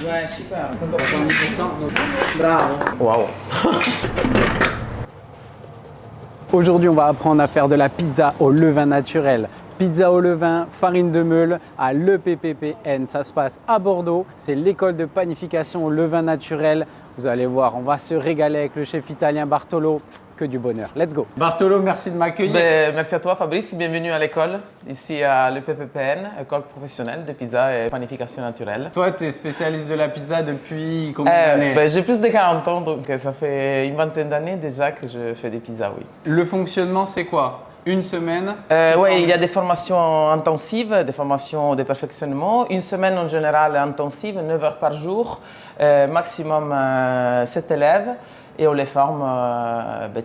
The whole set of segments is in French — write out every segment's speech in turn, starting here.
Ouais, super, 70%. Bravo. Waouh. Aujourd'hui, on va apprendre à faire de la pizza au levain naturel. Pizza au levain, farine de meule à l'EPPPN. Ça se passe à Bordeaux. C'est l'école de panification au levain naturel. Vous allez voir, on va se régaler avec le chef italien Bartolo. Que du bonheur. Let's go. Bartolo, merci de m'accueillir. Merci à toi Fabrice, bienvenue à l'école, ici à l'EPPPN, école professionnelle de pizza et panification naturelle. Toi, tu es spécialiste de la pizza depuis combien d'années? J'ai plus de 40 ans, donc ça fait une vingtaine d'années déjà que je fais des pizzas, oui. Le fonctionnement, c'est quoi? Une semaine? Oui, il y a des formations intensives, des formations de perfectionnement. Une semaine en général intensive, 9 heures par jour, maximum 7 élèves. Et on les forme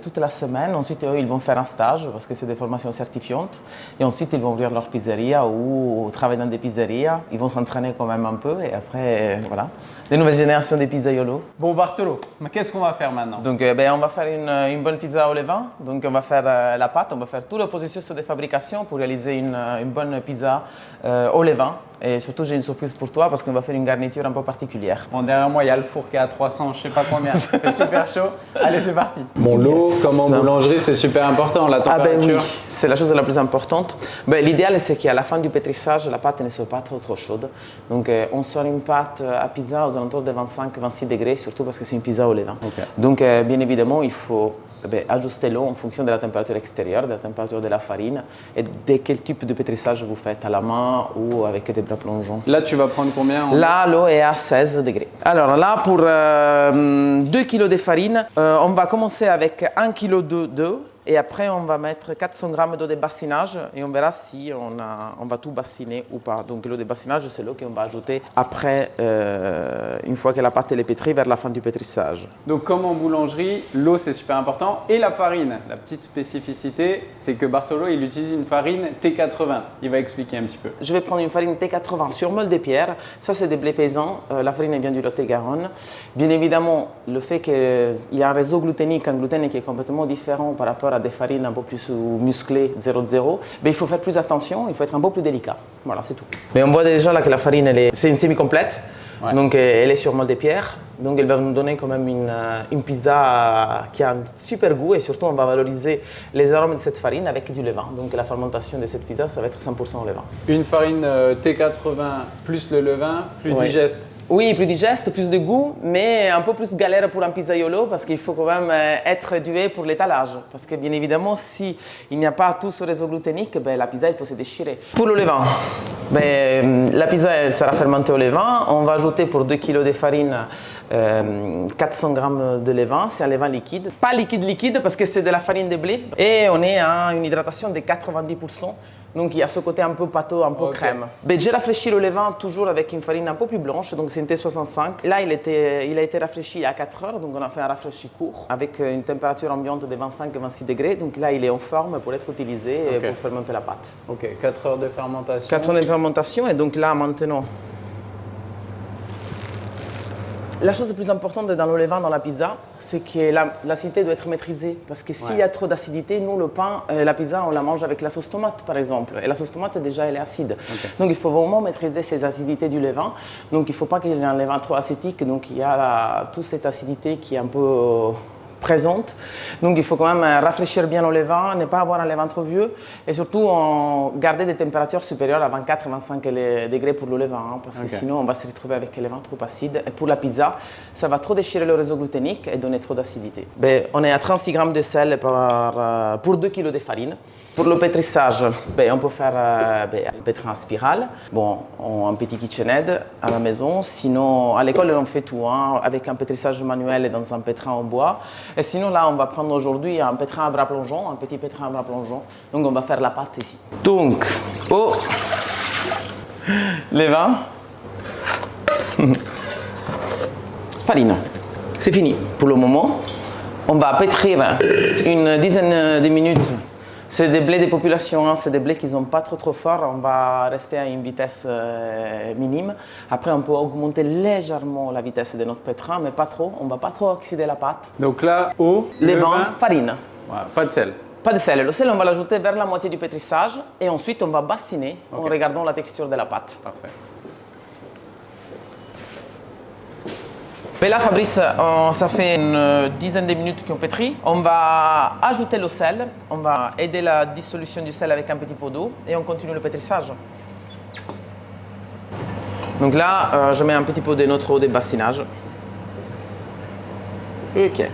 toute la semaine. Ensuite, eux, ils vont faire un stage parce que c'est des formations certifiantes. Et ensuite, ils vont ouvrir leur pizzeria ou travailler dans des pizzerias. Ils vont s'entraîner quand même un peu. Et après, voilà, des nouvelles générations de pizzaiolos. Bon, Bartolo, mais qu'est-ce qu'on va faire maintenant? Donc, on va faire une bonne pizza au levain. Donc, on va faire la pâte. On va faire tout le processus de fabrication pour réaliser une bonne pizza au levain. Et surtout, j'ai une surprise pour toi parce qu'on va faire une garniture un peu particulière. Bon, derrière moi, il y a le four qui est à 300, je sais pas combien. Ça fait super chaud. Allez, c'est parti. Bon, l'eau, comme en boulangerie, c'est super important, la température. Oui, c'est la chose la plus importante. L'idéal, c'est qu'à la fin du pétrissage, la pâte ne soit pas trop chaude. Donc, on sort une pâte à pizza aux alentours de 25-26 degrés, surtout parce que c'est une pizza au levain. Okay. Donc, bien évidemment, il faut ajuster l'eau en fonction de la température extérieure, de la température de la farine et de quel type de pétrissage vous faites, à la main ou avec des bras plongeants. Là, tu vas prendre combien? Là, l'eau est à 16 degrés. Alors là, pour 2 kg de farine, on va commencer avec 1 kg d'eau. Et après, on va mettre 400 g d'eau de bassinage et on verra si on va tout bassiner ou pas. Donc l'eau de bassinage, c'est l'eau qu'on va ajouter après, une fois que la pâte est pétrie, vers la fin du pétrissage. Donc comme en boulangerie, l'eau c'est super important et la farine. La petite spécificité, c'est que Bartolo, il utilise une farine T80. Il va expliquer un petit peu. Je vais prendre une farine T80 sur meule de pierre. Ça, c'est des blés paysans. La farine vient du Lot-et-Garonne. Bien évidemment, le fait qu'il y a un réseau gluténique, un gluten qui est complètement différent par rapport à des farines un peu plus musclées, 0,0, mais il faut faire plus attention, il faut être un peu plus délicat. Voilà, c'est tout. Mais on voit déjà là que la farine, c'est une semi-complète, ouais. Donc elle est sur molle de pierre, donc elle va nous donner quand même une pizza qui a un super goût et surtout on va valoriser les arômes de cette farine avec du levain. Donc la fermentation de cette pizza, ça va être 100% au levain. Une farine T80 plus le levain, plus digeste. Oui, plus digeste, plus de goût, mais un peu plus galère pour un pizzaiolo parce qu'il faut quand même être doué pour l'étalage. Parce que bien évidemment, s'il n'y a pas tout ce réseau gluténique, la pizza elle peut se déchirer. Pour le levain, la pizza elle sera fermentée au levain. On va ajouter pour 2 kg de farine 400 g de levain, c'est un levain liquide. Pas liquide parce que c'est de la farine de blé. Et on est à une hydratation de 90%. Donc il y a ce côté un peu pâteau, un peu crème. J'ai rafraîchi le levain toujours avec une farine un peu plus blanche, donc c'est une T65. Là, il a été rafraîchi à 4 heures, donc on a fait un rafraîchi court avec une température ambiante de 25-26 degrés. Donc là, il est en forme pour être utilisé pour fermenter la pâte. Ok, 4 heures de fermentation. 4 heures de fermentation et donc là, maintenant, la chose la plus importante dans le levain, dans la pizza, c'est que l'acidité doit être maîtrisée. Parce que s'il y a trop d'acidité, nous, le pain, la pizza, on la mange avec la sauce tomate, par exemple. Et la sauce tomate, déjà, elle est acide. Donc, il faut vraiment maîtriser ces acidités du levain. Donc, il ne faut pas qu'il y ait un levain trop acétique. Donc, il y a toute cette acidité qui est un peu présente. Donc, il faut quand même rafraîchir bien le levain, ne pas avoir un levain trop vieux et surtout garder des températures supérieures à 24-25 degrés pour le levain, parce que sinon on va se retrouver avec un levain trop acide. Et pour la pizza, ça va trop déchirer le réseau gluténique et donner trop d'acidité. On est à 36 g de sel pour 2 kg de farine. Pour le pétrissage, on peut faire pétrir en spirale, un petit KitchenAid à la maison. Sinon, à l'école, on fait tout, avec un pétrissage manuel et dans un pétrin en bois. Et sinon, là, on va prendre aujourd'hui un pétrin à bras plongeants, un petit pétrin à bras plongeants. Donc, on va faire la pâte ici. Donc, levain, farine. C'est fini pour le moment. On va pétrir une dizaine de minutes. C'est des blés de population, c'est des blés qui ne sont pas trop forts. On va rester à une vitesse minime. Après, on peut augmenter légèrement la vitesse de notre pétrin, mais pas trop. On ne va pas trop oxyder la pâte. Donc là, eau, levain, farine. Ouais, pas de sel. Pas de sel. Le sel, on va l'ajouter vers la moitié du pétrissage et ensuite on va bassiner en regardant la texture de la pâte. Parfait. Mais là, Fabrice, ça fait une dizaine de minutes qu'on pétrit. On va ajouter le sel. On va aider la dissolution du sel avec un petit pot d'eau et on continue le pétrissage. Donc là, je mets un petit peu de notre eau de bassinage. Ok.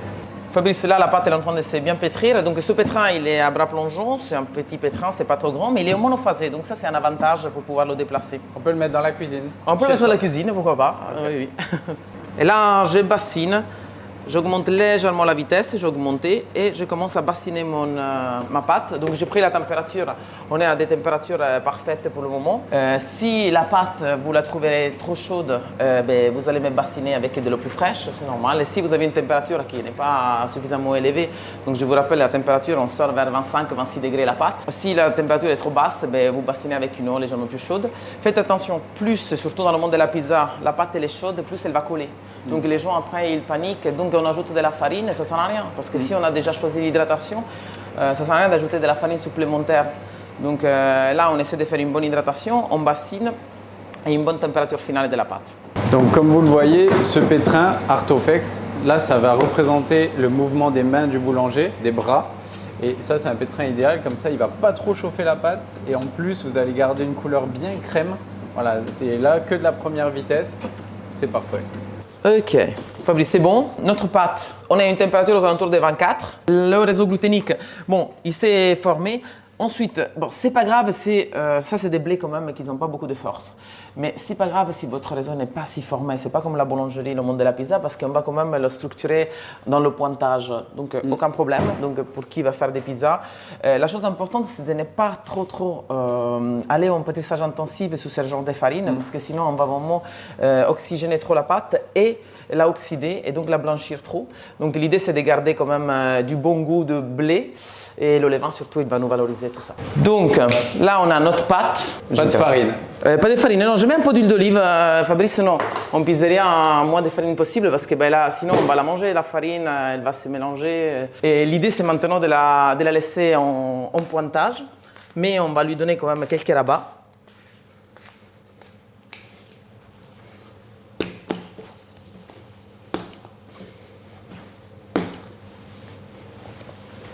Fabrice, là, la pâte est en train de se bien pétrir. Donc ce pétrin, il est à bras plongeants. C'est un petit pétrin, c'est pas trop grand, mais il est monophasé. Donc ça, c'est un avantage pour pouvoir le déplacer. On peut le mettre dans la cuisine. On peut le mettre dans la cuisine, pourquoi pas. Oui, oui. Et là, je bassine. J'augmente légèrement la vitesse, j'ai augmenté et je commence à bassiner ma pâte. Donc j'ai pris la température, on est à des températures parfaites pour le moment. Si la pâte, vous la trouvez trop chaude, vous allez me bassiner avec de l'eau plus fraîche, c'est normal. Et si vous avez une température qui n'est pas suffisamment élevée, donc je vous rappelle la température, on sort vers 25-26 degrés la pâte. Si la température est trop basse, vous bassinez avec une eau légèrement plus chaude. Faites attention, plus, surtout dans le monde de la pizza, la pâte elle est chaude, plus elle va coller. Donc les gens après ils paniquent, donc on ajoute de la farine et ça ne sert à rien. Parce que si on a déjà choisi l'hydratation, ça ne sert à rien d'ajouter de la farine supplémentaire. Donc là on essaie de faire une bonne hydratation, on bassine et une bonne température finale de la pâte. Donc comme vous le voyez, ce pétrin Artofex, là ça va représenter le mouvement des mains du boulanger, des bras. Et ça c'est un pétrin idéal, comme ça il ne va pas trop chauffer la pâte et en plus vous allez garder une couleur bien crème. Voilà, c'est là que de la première vitesse, c'est parfait. Ok, Fabrice, c'est bon. Notre pâte, on a une température aux alentours de 24. Le réseau gluténique, bon, il s'est formé. Ensuite, bon, c'est pas grave, ça c'est des blés quand même qui n'ont pas beaucoup de force. Mais c'est pas grave si votre réseau n'est pas si formé. C'est pas comme la boulangerie, le monde de la pizza, parce qu'on va quand même le structurer dans le pointage. Donc aucun problème. Donc pour qui va faire des pizzas, la chose importante c'est de ne pas trop aller en pétrissage intensif sur ce genre de farine, parce que sinon on va vraiment oxygéner trop la pâte et la oxyder et donc la blanchir trop. Donc l'idée c'est de garder quand même du bon goût de blé et le levain surtout il va nous valoriser tout ça. Donc là on a notre pâte. Pas de farine. Pas de farine, non, je mets un peu d'huile d'olive, Fabrice, non. En pizzeria, moins de farine possible parce que là, sinon on va la manger, la farine, elle va se mélanger. Et l'idée c'est maintenant de la laisser en pointage, mais on va lui donner quand même quelques rabats.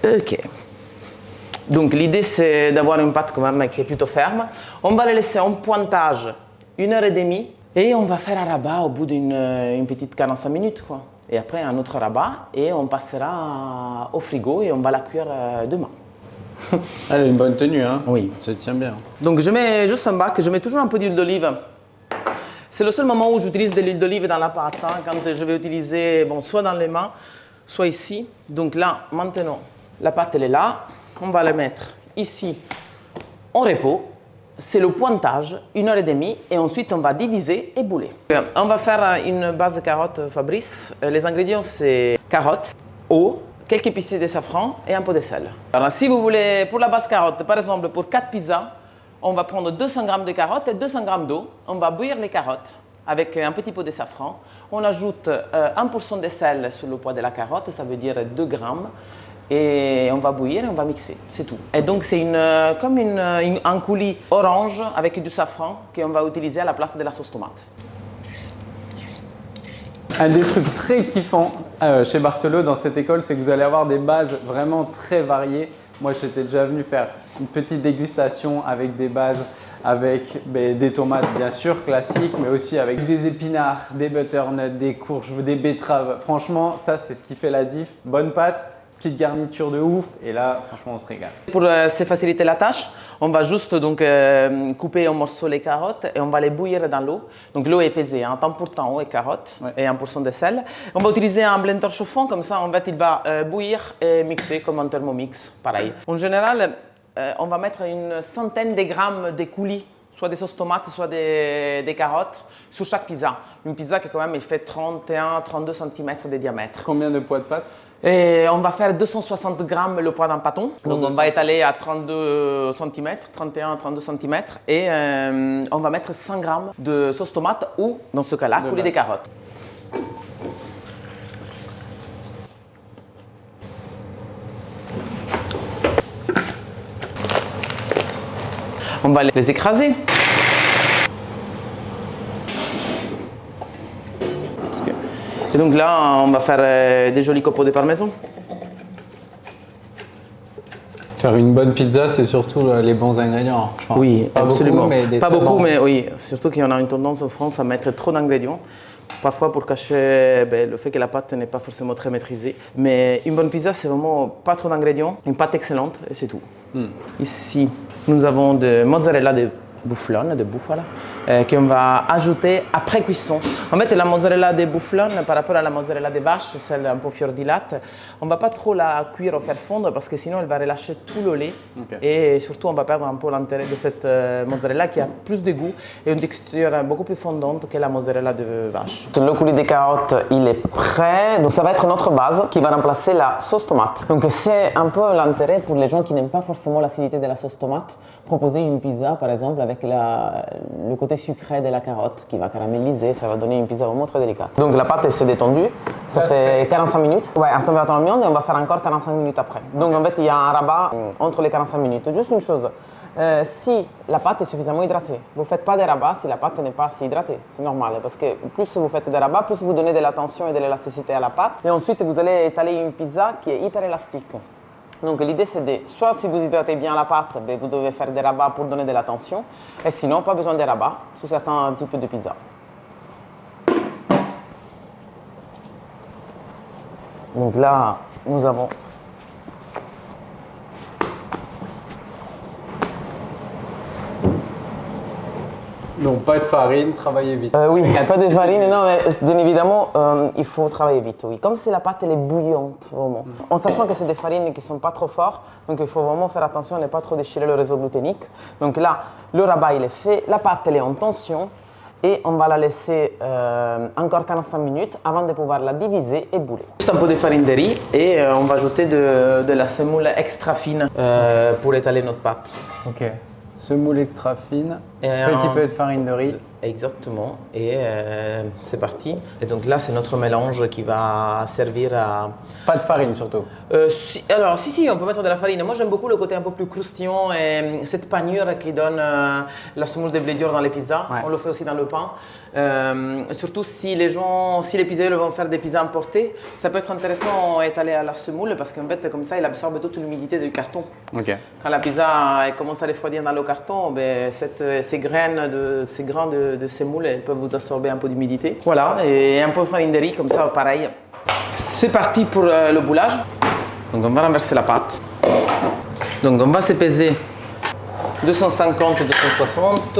Ok. Donc l'idée c'est d'avoir une pâte quand même qui est plutôt ferme. On va la laisser en pointage 1h30 et on va faire un rabat au bout d'une petite 45 minutes. Quoi. Et après un autre rabat et on passera au frigo et on va la cuire demain. Elle a une bonne tenue, hein? Oui. Ça tient bien. Donc je mets juste un bac, je mets toujours un peu d'huile d'olive. C'est le seul moment où j'utilise de l'huile d'olive dans la pâte, hein, quand je vais utiliser soit dans les mains, soit ici. Donc là, maintenant, la pâte elle est là. On va la mettre ici en repos. C'est le pointage, 1h30 et ensuite on va diviser et bouler. On va faire une base de carottes, Fabrice. Les ingrédients c'est carottes, eau, quelques pistils de safran et un peu de sel. Alors si vous voulez, pour la base carotte, par exemple pour 4 pizzas, on va prendre 200 g de carottes et 200 g d'eau. On va bouillir les carottes avec un petit peu de safran. On ajoute 1% de sel sur le poids de la carotte, ça veut dire 2 grammes. Et on va bouillir et on va mixer, c'est tout. Et donc c'est comme un coulis orange avec du safran qu'on va utiliser à la place de la sauce tomate. Un des trucs très kiffants chez Barthelot dans cette école, c'est que vous allez avoir des bases vraiment très variées. Moi, j'étais déjà venu faire une petite dégustation avec des bases, avec des tomates bien sûr classiques, mais aussi avec des épinards, des butternuts, des courges, des betteraves. Franchement, ça c'est ce qui fait la diff. Bonne pâte. Petite garniture de ouf et là franchement on se régale. Pour se faciliter la tâche, on va juste donc couper en morceaux les carottes et on va les bouillir dans l'eau. Donc l'eau est pesée, hein, temps pour temps eau et carottes et 1% de sel. On va utiliser un blender chauffant comme ça en fait il va bouillir et mixer comme un thermomix, pareil. En général, on va mettre une centaine de grammes de coulis, soit des sauces tomates, soit des carottes, sur chaque pizza. Une pizza qui quand même il fait 31-32 cm de diamètre. Combien de poids de pâte? Et on va faire 260 grammes le poids d'un pâton. Donc on va étaler à 32 cm, 31-32 cm. Et on va mettre 100 grammes de sauce tomate ou, dans ce cas-là, coulis de carottes. On va les écraser. Et donc là, on va faire des jolis copeaux de parmesan. Faire une bonne pizza, c'est surtout les bons ingrédients, je pense. Oui, pas absolument. Beaucoup, mais des pas très beaucoup, bons. mais oui. Surtout qu'on a une tendance en France à mettre trop d'ingrédients. Parfois pour cacher le fait que la pâte n'est pas forcément très maîtrisée. Mais une bonne pizza, c'est vraiment pas trop d'ingrédients, une pâte excellente et c'est tout. Ici, nous avons de mozzarella de bufala, qu'on va ajouter après cuisson. En fait, la mozzarella de bufflone par rapport à la mozzarella de vache, celle un peu fiordilate, on ne va pas trop la cuire ou faire fondre parce que sinon elle va relâcher tout le lait. Okay. Et surtout, on va perdre un peu l'intérêt de cette mozzarella qui a plus de goût et une texture beaucoup plus fondante que la mozzarella de vache. Le coulis de carottes, il est prêt. Donc ça va être notre base qui va remplacer la sauce tomate. Donc c'est un peu l'intérêt pour les gens qui n'aiment pas forcément l'acidité de la sauce tomate. Proposer une pizza, par exemple, avec le côté sucré de la carotte qui va caraméliser, ça va donner une pizza vraiment très délicate. Donc la pâte s'est détendue, ça fait 45 minutes. Ouais, à température ambiante et on va faire encore 45 minutes après. Donc en fait, il y a un rabat entre les 45 minutes. Juste une chose, si la pâte est suffisamment hydratée, vous ne faites pas des rabats si la pâte n'est pas assez hydratée. C'est normal parce que plus vous faites des rabats, plus vous donnez de la tension et de l'élasticité à la pâte. Et ensuite, vous allez étaler une pizza qui est hyper élastique. Donc l'idée c'est de, soit si vous hydratez bien la pâte, vous devez faire des rabats pour donner de la tension, et sinon pas besoin de rabats sur certains types de pizza. Donc là, nous avons Donc pas de farine, travaillez vite. oui, pas de farine, non, mais bien évidemment, il faut travailler vite, oui. Comme si la pâte elle est bouillante, vraiment. En sachant que c'est des farines qui ne sont pas trop fortes, donc il faut vraiment faire attention à ne pas trop déchirer le réseau gluténique. Donc là, le rabat il est fait, la pâte elle est en tension, et on va la laisser encore 45 minutes avant de pouvoir la diviser et bouler. Juste un peu de farine de riz et on va ajouter de la semoule extra fine pour étaler notre pâte. Ok. Semoule extra fine, petit peu de farine de riz. Exactement, et c'est parti. Et donc là, c'est notre mélange qui va servir à... Pas de farine surtout. Alors, si, on peut mettre de la farine. Moi, j'aime beaucoup le côté un peu plus croustillant et cette panure qui donne la semoule de blé dur dans les pizzas. Ouais. On le fait aussi dans le pain. Surtout si les pizzaioli vont faire des pizzas importées, ça peut être intéressant d'étaler à la semoule parce qu'en fait, comme ça, il absorbe toute l'humidité du carton. Okay. Quand la pizza commence à refroidir dans le carton, ces grains de semoule, elles peuvent vous absorber un peu d'humidité. Voilà, et un peu de farine de riz, comme ça, pareil. C'est parti pour le boulage. Donc on va renverser la pâte. Donc on va se peser 250 et 260.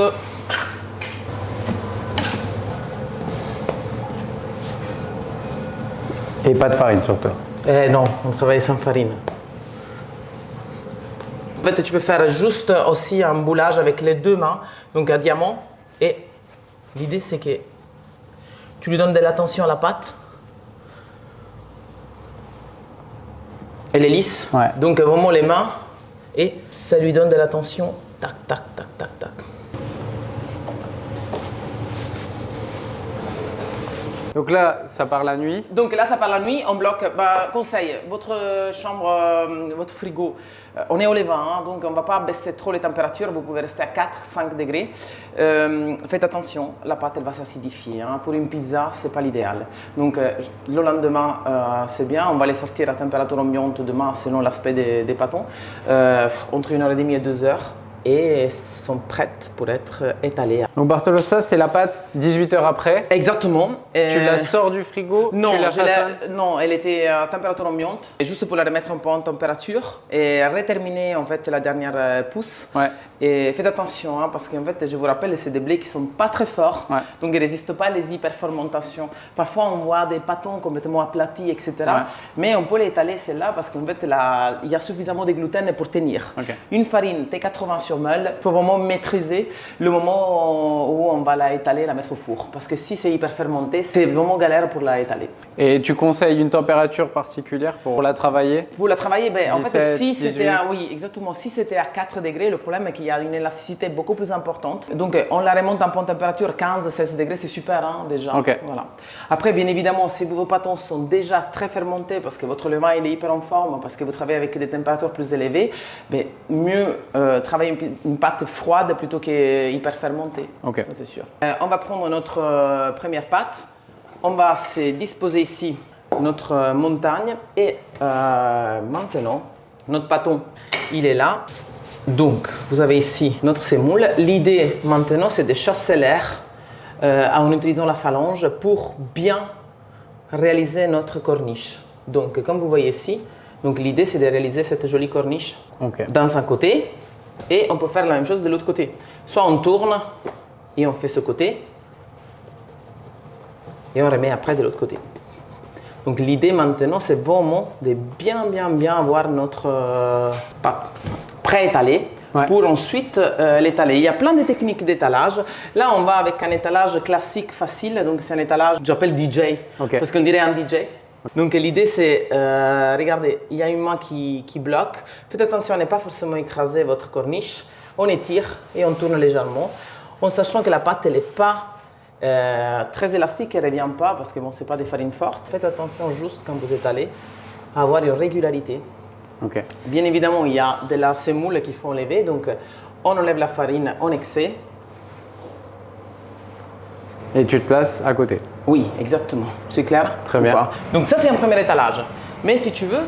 Et pas de farine surtout. Non, on travaille sans farine. En fait, tu peux faire juste aussi un boulage avec les deux mains, donc un diamant. Et l'idée, c'est que tu lui donnes de la tension à la pâte. Elle est lisse, ouais. Donc vraiment les mains, et ça lui donne de la tension. Tac, tac, tac, tac, tac. Donc là, ça part la nuit. Donc là, ça part la nuit, on bloque. Conseil, votre chambre, votre frigo, on est au Levant, hein, donc on ne va pas baisser trop les températures. Vous pouvez rester à 4-5 degrés. Faites attention, la pâte, elle va s'acidifier. Hein. Pour une pizza, ce n'est pas l'idéal. Donc le lendemain, c'est bien. On va les sortir à température ambiante demain, selon l'aspect des pâtons, entre 1h30 et 2 heures. Et sont prêtes pour être étalées. Donc Bartolo, ça c'est la pâte 18 heures après. Exactement. Tu la sors du frigo? Non, non, elle était à température ambiante. Et juste pour la remettre un peu en température et reterminer en fait la dernière pousse. Ouais. Et faites attention hein, parce qu'en fait, je vous rappelle, c'est des blés qui sont pas très forts, ouais. Donc ils ne résistent pas à les hyperfermentations. Parfois, on voit des pâtons complètement aplatis, etc. Ouais. Mais on peut les étaler celle-là parce qu'en fait, il y a suffisamment de gluten pour tenir. Okay. Une farine T80 sur meule, il faut vraiment maîtriser le moment où on va la étaler, la mettre au four. Parce que si c'est hyperfermenté, c'est vraiment galère pour la étaler. Et tu conseilles une température particulière pour la travailler? Pour la travailler, en fait, si c'était oui, exactement. Si c'était à 4 degrés, le problème est qu'il y a une élasticité beaucoup plus importante. Donc, on la remonte un peu en température 15-16 degrés, c'est super hein, déjà. Okay. Voilà. Après, bien évidemment, si vos pâtons sont déjà très fermentés parce que votre levain il est hyper en forme, parce que vous travaillez avec des températures plus élevées, mieux travailler une pâte froide plutôt qu'hyper fermentée. Okay. Ça, c'est sûr. On va prendre notre première pâte. on va se disposer ici notre montagne et maintenant notre bâton, il est là. Donc, vous avez ici notre semoule. L'idée maintenant, c'est de chasser l'air en utilisant la phalange pour bien réaliser notre corniche. Donc, comme vous voyez ici, l'idée, c'est de réaliser cette jolie corniche dans un côté et on peut faire la même chose de l'autre côté. Soit on tourne et on fait ce côté et on remet après de l'autre côté. Donc l'idée maintenant, c'est vraiment de bien avoir notre pâte pré-étalée pour ensuite l'étaler. Il y a plein de techniques d'étalage. Là, on va avec un étalage classique, facile. Donc c'est un étalage, j'appelle DJ, parce qu'on dirait un DJ. Donc l'idée c'est, regardez, il y a une main qui bloque. Faites attention à ne pas forcément écraser votre corniche. On étire et on tourne légèrement, en sachant que la pâte, elle n'est pas très élastique, elle ne revient pas parce que bon, ce n'est pas des farines fortes. Faites attention juste quand vous étalez à avoir une régularité. Bien évidemment, il y a de la semoule qu'il faut enlever, donc on enlève la farine en excès. Et tu te places à côté. Oui, exactement. C'est clair? Très bien. Donc ça, c'est un premier étalage. Mais si tu veux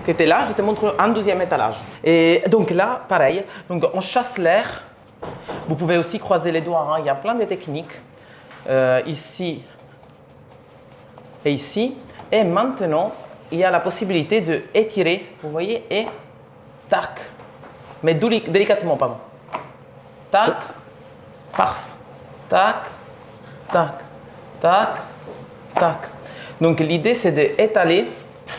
que tu es là, je te montre un deuxième étalage. Et donc là, pareil, donc on chasse l'air. Vous pouvez aussi croiser les doigts, hein. Il y a plein de techniques. Ici et ici. Et maintenant, il y a la possibilité d'étirer, vous voyez, et tac. Mais délicatement, pardon. Tac, paf, tac, tac, tac, tac. Donc l'idée, c'est d'étaler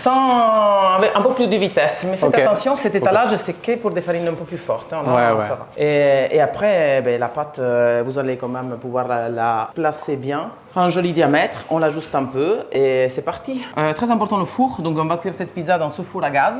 avec un peu plus de vitesse. Mais faites attention, cet étalage, c'est que pour des farines un peu plus fortes. Hein, ça va. Et après, la pâte, vous allez quand même pouvoir la placer bien. Un joli diamètre, on l'ajuste un peu et c'est parti. Très important le four, donc on va cuire cette pizza dans ce four à gaz.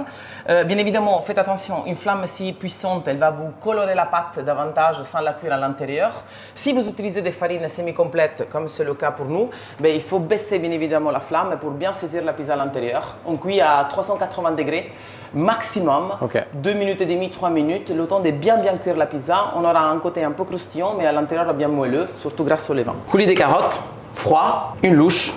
Bien évidemment, faites attention, une flamme si puissante, elle va vous colorer la pâte davantage sans la cuire à l'intérieur. Si vous utilisez des farines semi-complètes, comme c'est le cas pour nous, il faut baisser bien évidemment la flamme pour bien saisir la pizza à l'intérieur. On cuit à 380 degrés maximum, 2 minutes et demie, 3 minutes, le temps de bien cuire la pizza. On aura un côté un peu croustillant, mais à l'intérieur bien moelleux, surtout grâce au levain. Coulis de carottes, froid, une louche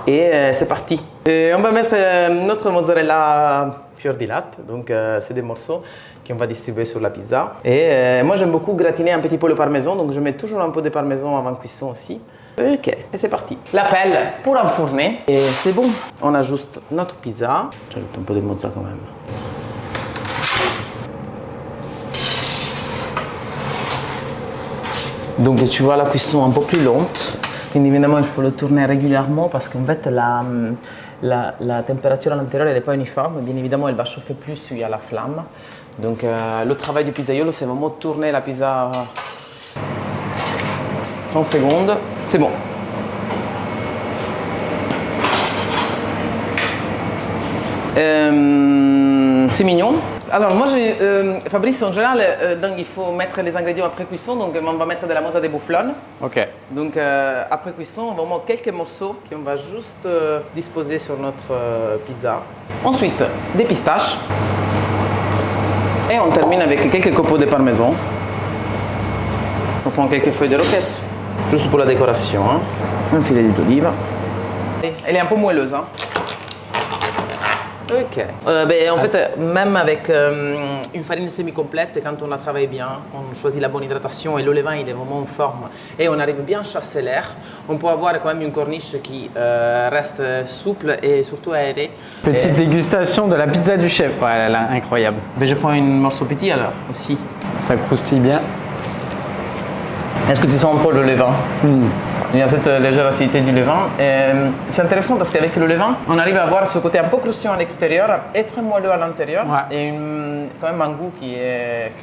et c'est parti. Et on va mettre notre mozzarella fior di latte, donc c'est des morceaux qu'on va distribuer sur la pizza. Et moi j'aime beaucoup gratiner un petit peu le parmesan, donc je mets toujours un peu de parmesan avant cuisson aussi. Ok, et c'est parti. La pelle pour enfourner et c'est bon. On ajuste notre pizza. J'ajoute un peu de mozza quand même. Donc tu vois la cuisson un peu plus lente. Évidemment, il faut le tourner régulièrement parce qu'en fait, la température à l'intérieur n'est pas uniforme. Bien évidemment, elle va chauffer plus s'il y a la flamme. Donc, le travail du pizzaiolo, c'est vraiment tourner la pizza 30 secondes. C'est bon. C'est mignon. Alors moi, Fabrice, en général, donc, il faut mettre les ingrédients après cuisson, donc on va mettre de la mozza de bufflone. Donc après cuisson, vraiment quelques morceaux qu'on va juste disposer sur notre pizza. Ensuite, des pistaches. Et on termine avec quelques copeaux de parmesan. On prend quelques feuilles de roquette, juste pour la décoration. Hein. Un filet d'olive. Elle est un peu moelleuse. Hein. Ok. En fait, même avec une farine semi-complète, quand on la travaille bien, on choisit la bonne hydratation et le levain il est vraiment en forme et on arrive bien à chasser l'air, on peut avoir quand même une corniche qui reste souple et surtout aérée. Petite dégustation de la pizza du chef, ouais, elle est incroyable. Je prends une morceau petit alors aussi. Ça croustille bien. Est-ce que tu sens un peu le levain? Il y a cette légère acidité du levain. C'est intéressant parce qu'avec le levain, on arrive à avoir ce côté un peu croustillant à l'extérieur et très moelleux à l'intérieur. Et quand même un goût qui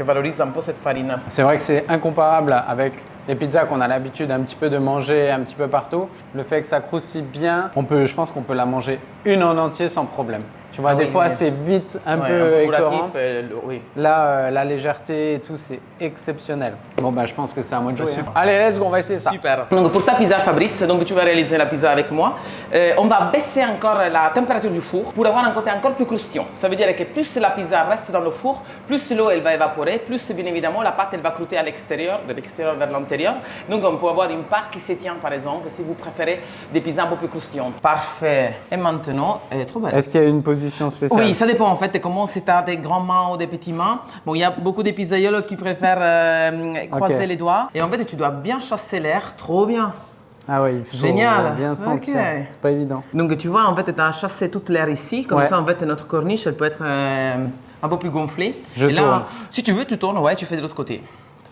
valorise un peu cette farine. C'est vrai que c'est incomparable avec les pizzas qu'on a l'habitude un petit peu de manger un petit peu partout. Le fait que ça croustille bien, je pense qu'on peut la manger une en entier sans problème. Tu vois, Ah des oui, fois, oui. c'est vite un Ouais, peu écœurant. curatif, oui. Là, la légèreté et tout, c'est exceptionnel. Bon, bah, je pense que c'est à moi de jouer. Hein. Allez, let's go, on va essayer ça. Super. Donc pour ta pizza, Fabrice, donc tu vas réaliser la pizza avec moi. On va baisser encore la température du four pour avoir un côté encore plus croustillant. Ça veut dire que plus la pizza reste dans le four, plus l'eau elle va évaporer, plus bien évidemment la pâte elle va croûter à l'extérieur, de l'extérieur vers l'intérieur. Donc on peut avoir une pâte qui se tient par exemple si vous préférez des pizzas un peu plus croustillantes. Parfait. Et maintenant, elle est trop belle. Est-ce qu'il y a une position spéciale? Oui, ça dépend en fait de comment c'est à des grandes mains ou des petites mains. Bon, il y a beaucoup de pizzaiolos qui préfèrent croiser les doigts. Et en fait, tu dois bien chasser l'air. Trop bien. Ah oui, il faut Génial. bien sentir. Ok. C'est pas évident. Donc tu vois, en fait, tu as chassé toute l'air ici. Comme Ouais. ça, en fait, notre corniche, elle peut être un peu plus gonflée. Je Et là, tourne. si tu veux, tu tournes, ouais, tu fais de l'autre côté.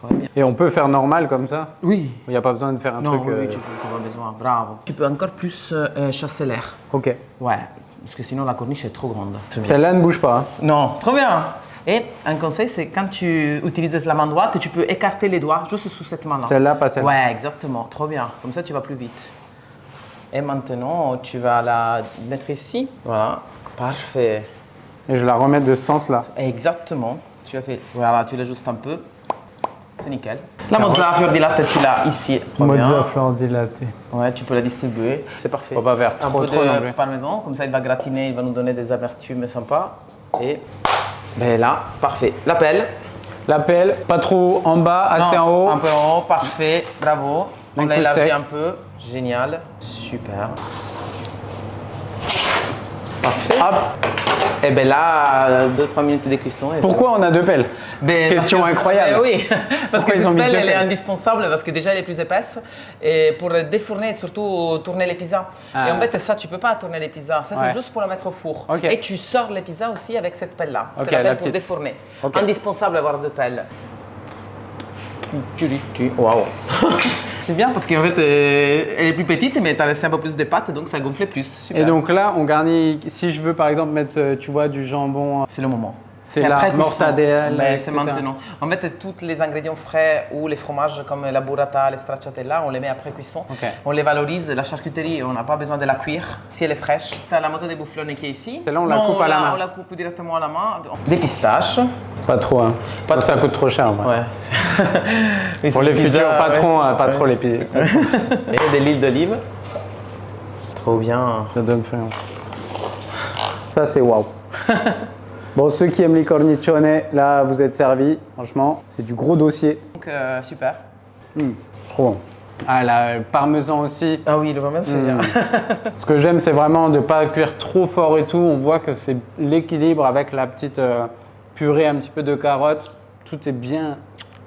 Très bien. Et on peut faire normal comme ça? Oui. Il n'y a pas besoin de faire un Non, truc. oui, tu n'as pas besoin. Bravo. Tu peux encore plus chasser l'air. Ok. Ouais. Parce que sinon, la corniche est trop grande. Celle-là ne bouge pas. Hein. Non, trop bien. Et un conseil, c'est quand tu utilises la main droite, tu peux écarter les doigts juste sous cette main-là. Celle-là, pas celle-là. Ouais, exactement. Trop bien. Comme ça, tu vas plus vite. Et maintenant, tu vas la mettre ici. Voilà. Parfait. Et je la remets de ce sens-là. Exactement. Tu as fait. Voilà, tu l'ajustes un peu. C'est nickel. La mozza fior di latte, tu l'as ici. Trop bien. fleur dilatée. Ouais, tu peux la distribuer. C'est parfait. Faut pas faire un trop, peu trop non de plus. parmesan, comme ça il va gratiner, il va nous donner des amertumes sympas. Et ben là, parfait. La pelle. La pelle, pas trop en bas, assez Non, en haut. Un peu en haut, parfait, bravo. Un On l'a coup élargi sec. un peu, génial, super. Parfait. Hop. Et bien là, 2-3 minutes de cuisson. et Pourquoi on a deux pelles? Ben, Question parce que- incroyable. Oui, parce Pourquoi que ils ont cette mis pelle, deux elle est pelles? indispensable parce que déjà elle est plus épaisse et pour défourner et surtout tourner les pizzas. Ah. Et en fait, ça, tu peux pas tourner les pizzas. Ça, Ouais. c'est juste pour la mettre au four. Ok. Et tu sors les pizzas aussi avec cette pelle-là. Ok, C'est la la pelle pour petite. défourner. Ok. Indispensable d'avoir deux pelles. Waouh. C'est bien parce qu'en fait, elle est plus petite, mais tu as laissé un peu plus de pâte, donc ça gonflait plus. Super. Et donc là, on garnit. Si je veux par exemple mettre, tu vois, du jambon. C'est le moment. C'est la après cuisson. mortadella, Mais c'est etc. maintenant. En fait, tous les ingrédients frais ou les fromages comme la burrata, les stracciatella, on les met après cuisson. Ok. On les valorise. La charcuterie, on n'a pas besoin de la cuire si elle est fraîche. Tu as la mozza de boufflone qui est ici. Celle-là, on la Non, coupe à la main. On la coupe directement à la main. Des pistaches. Pas trop, hein. Pas Ça trop. coûte trop cher. Ouais. Ouais. Oui, Pour c'est les une pizza, futurs patrons, ouais. pas trop les pieds. Et de l'huile d'olive. Trop bien. Ça donne faim. Ça, c'est waouh. Bon, ceux qui aiment les cornicione, là, vous êtes servis. Franchement, c'est du gros dossier. Donc, super. Trop bon. Ah, là, le parmesan aussi. Ah oui, le parmesan, c'est bien. Ce que j'aime, c'est vraiment de ne pas cuire trop fort et tout. On voit que c'est l'équilibre avec la petite purée, un petit peu de carottes. Tout est bien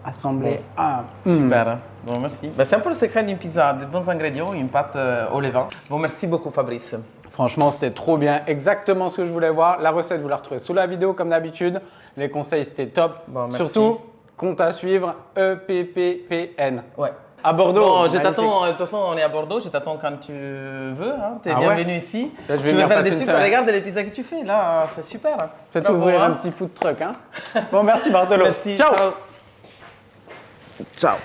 assemblé. Ah, Super. Bon, merci. Bah, c'est un peu le secret d'une pizza, des bons ingrédients, une pâte au levain. Bon, merci beaucoup, Fabrice. Franchement, c'était trop bien. Exactement ce que je voulais voir. La recette, vous la retrouvez sous la vidéo comme d'habitude. Les conseils, c'était top. Bon, merci. Surtout, compte à suivre, EPPPN. Ouais. À Bordeaux. Bon, je magnifique. t'attends, de toute façon, on est à Bordeaux, je t'attends quand tu veux. Hein. Tu es Ah bienvenu ouais. ici. Là, je vais tu veux venir faire passer des une super. semaine. Regarde les pizzas que tu fais, là, c'est super. Faites Bravo, ouvrir hein. un petit food truck. Hein. Bon, merci Bartolo. Merci. Ciao. Ciao.